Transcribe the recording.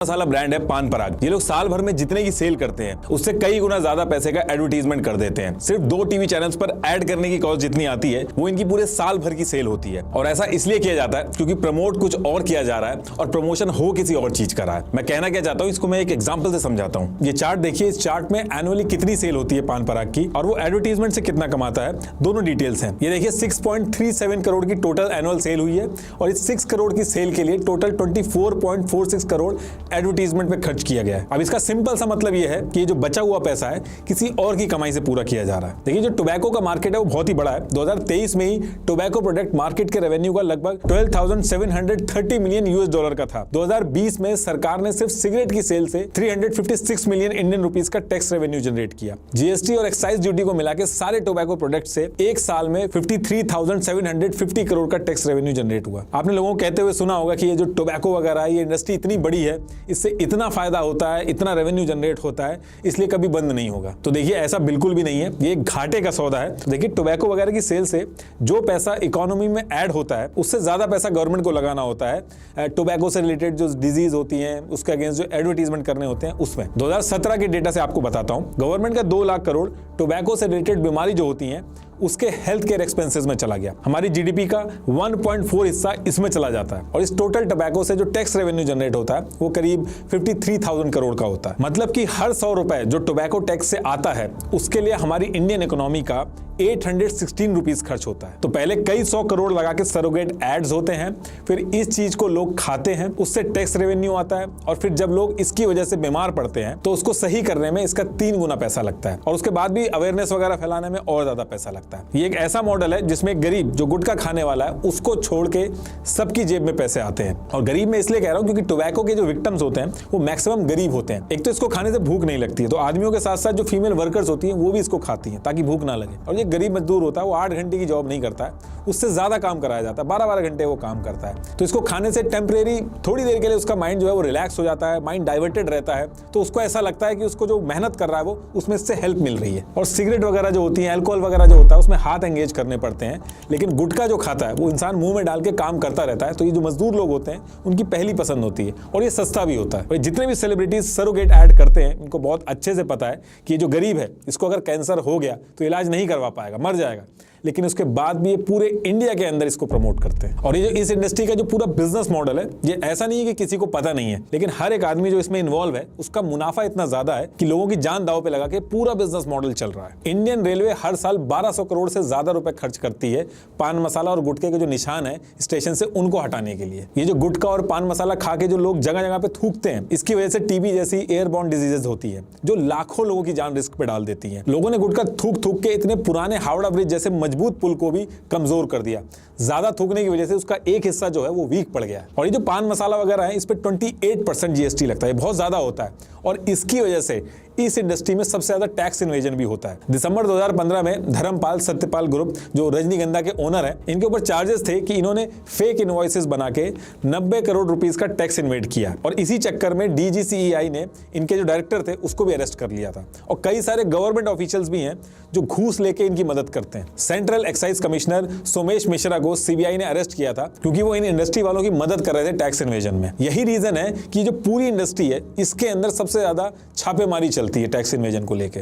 मसाला brand है पान पराग। ये लोग साल भर में जितने की सेल करते हैं उससे कई गुना ज्यादा पैसे का एडवर्टीजमेंट कर देते हैं। सिर्फ 2 टीवी चैनल्स पर ऐड करने की कॉस्ट जितनी आती है वो इनकी पूरे साल भर की सेल होती है। और ऐसा इसलिए किया जाता है क्योंकि प्रमोट कुछ और किया जा रहा है और प्रमोशन हो किसी और चीज का रहा है। मैं कहना क्या चाहता हूँ इसको मैं एक एग्जाम्पल से समझाता हूँ। ये चार्ट देखिए, इस चार्ट में एनुअली कितनी सेल होती है पान पराग की और वो एडवर्टीजमेंट से कितना कमाता है, दोनों डिटेल्स हैं। ये देखिए 6.37 करोड़ की टोटल एनुअल सेल हुई है और इस 6 करोड़ की सेल के लिए टोटल 24.46 करोड़ एडवर्टीजमेंट पे खर्च किया गया है। अब इसका सिंपल सा मतलब ये है कि ये जो बचा हुआ पैसा है किसी और की कमाई से पूरा किया जा रहा है। देखिए जो टोबैको का मार्केट है वो बहुत ही बड़ा है। 2023 में ही टोबैको प्रोडक्ट मार्केट के रेवेन्यू का लगभग 12,730 मिलियन यूएस डॉलर का था। 2020 में सरकार ने सिर्फ सिगरेट की सेल से 356 मिलियन इंडियन रुपीस का टैक्स रेवेन्यू जनरेट किया। जीएसटी और एक्साइज ड्यूटी को मिला के सारे टोबैको प्रोडक्ट से एक साल में 53,750 करोड़ का टैक्स रेवेन्यू जनरेट हुआ। आपने लोगों को कहते हुए सुना होगा कि ये जो टोबैको वगैरह ये इंडस्ट्री इतनी बड़ी है, इससे इतना फायदा होता है, इतना रेवेन्यू जनरेट होता है, इसलिए कभी बंद नहीं होगा। तो देखिए ऐसा बिल्कुल भी नहीं है, ये घाटे का सौदा है। तो देखिए टोबैको वगैरह की सेल से जो पैसा इकोनॉमी में ऐड होता है उससे ज्यादा पैसा गवर्नमेंट को लगाना होता है टोबैको से रिलेटेड जो डिजीज होती हैं उसके अगेंस्ट जो एडवर्टीजमेंट करने होते हैं उसमें। 2017 के डेटा से आपको बताता हूं, गवर्नमेंट का 2 लाख करोड़ टोबैको से रिलेटेड बीमारी जो होती हैं उसके हेल्थ केयर एक्सपेंसेस में चला गया। हमारी जीडीपी का 1.4 हिस्सा इसमें चला जाता है और इस टोटल टोबैको से जो टैक्स रेवेन्यू जनरेट होता है वो करीब 53,000 करोड़ का होता है। मतलब कि हर 100 रुपए जो टोबैको टैक्स से आता है उसके लिए हमारी इंडियन इकोनॉमी का 816 रुपीस खर्च होता है। तो पहले कई 100 करोड़ लगा के सरोगेट एड्स होते हैं, फिर इस चीज को लोग खाते हैं, उससे टैक्स रेवेन्यू आता है और फिर जब लोग इसकी वजह से बीमार पड़ते हैं तो उसको सही करने में इसका 3 गुना पैसा लगता है और उसके बाद भी अवेयरनेस वगैरह फैलाने में और ज्यादा पैसा लगता है। ये एक ऐसा मॉडल है जिसमें गरीब जो गुटखा खाने वाला है उसको छोड़ के सबकी जेब में पैसे आते हैं। और गरीब में इसलिए कह रहा हूं क्योंकि टोबैको के जो विक्टिम्स होते हैं वो मैक्सिमम गरीब होते हैं। एक तो इसको खाने से भूख नहीं लगती है, तो आदमियों के साथ साथ जो फीमेल वर्कर्स होती हैं वो भी इसको खाती हैं ताकि भूख ना लगे। और ये गरीब मजदूर होता है, वो 8 घंटे की जॉब नहीं करता है, उससे ज्यादा काम कराया जाता है, 12-12 घंटे वो काम करता है। तो इसको खाने से टेम्परेरी थोड़ी देर के लिए उसका माइंड जो है वो रिलैक्स हो जाता है, माइंड डाइवर्टेड रहता है, तो उसको ऐसा लगता है कि उसको जो मेहनत कर रहा है वो उसमें से हेल्प मिल रही है। और सिगरेट वगैरह जो होती है, अल्कोहल वगैरह जो होता है उसमें हाथ एंगेज करने पड़ते हैं, लेकिन गुटखा जो खाता है वो इंसान मुंह में डाल के काम करता रहता है। तो ये जो मजदूर लोग होते हैं उनकी पहली पसंद होती है और ये सस्ता भी होता है। और जितने भी सेलिब्रिटीज सरोगेट ऐड करते हैं इनको बहुत अच्छे से पता है कि ये जो गरीब है इसको अगर कैंसर हो गया तो इलाज नहीं करवा पाएगा, मर जाएगा, लेकिन उसके बाद भी ये पूरे इंडिया के अंदर इसको प्रमोट करते हैं। और ये जो इस इंडस्ट्री का जो पूरा बिजनेस मॉडल है ये ऐसा नहीं है कि किसी को पता नहीं है, लेकिन हर एक आदमी जो इसमें इन्वॉल्व है उसका मुनाफा इतना ज्यादा है कि लोगों की जान दांव पे लगा के पूरा बिजनेस मॉडल चल रहा है। इंडियन रेलवे हर साल 1200 करोड़ से ज्यादा रुपए खर्च करती है पान मसाला और गुटखे के जो निशान है स्टेशन से उनको हटाने के लिए। ये जो गुटखा और पान मसाला खा के जो लोग जगह जगह पे थूकते हैं इसकी वजह से टीबी जैसी एयरबॉर्न डिजीजेज होती है जो लाखों लोगों की जान रिस्क पे डाल देती है। लोगों ने गुटखा थूक थूक के इतने पुराने हावड़ा ब्रिज जैसे मजबूत पुल को भी कमजोर कर दिया। ज्यादा थूकने की वजह से उसका एक हिस्सा जो है वो वीक पड़ गया है। और ये जो पान मसाला वगैरह है इस पे 28% जीएसटी लगता है, बहुत ज्यादा होता है और इसकी वजह से इस इंडस्ट्री में सबसे ज्यादा टैक्स इन्वेजन भी होता है। दिसंबर 2015 में धर्मपाल सत्यपाल ग्रुप जो रजनीगंधा के ओनर है इनके ऊपर चार्जेस थे कि इन्होंने फेक इनवॉइसेस बना के 90 करोड़ रुपीस का टैक्स इन्वेट किया और इसी चक्कर में डीजीसीईआई ने इनके जो डायरेक्टर थे उसको भी अरेस्ट कर लिया था। और कई सारे गवर्नमेंट ऑफिशियल्स भी हैं जो घूस लेके इनकी मदद करते हैं। Central excise commissioner Somesh Mishra को सीबीआई ने अरेस्ट किया था क्योंकि वो इन इंडस्ट्री वालों की मदद कर रहे थे टैक्स इन्वेजन में। यही रीजन है कि जो पूरी इंडस्ट्री है इसके अंदर सबसे ज्यादा छापेमारी चलती है टैक्स इन्वेजन को लेकर।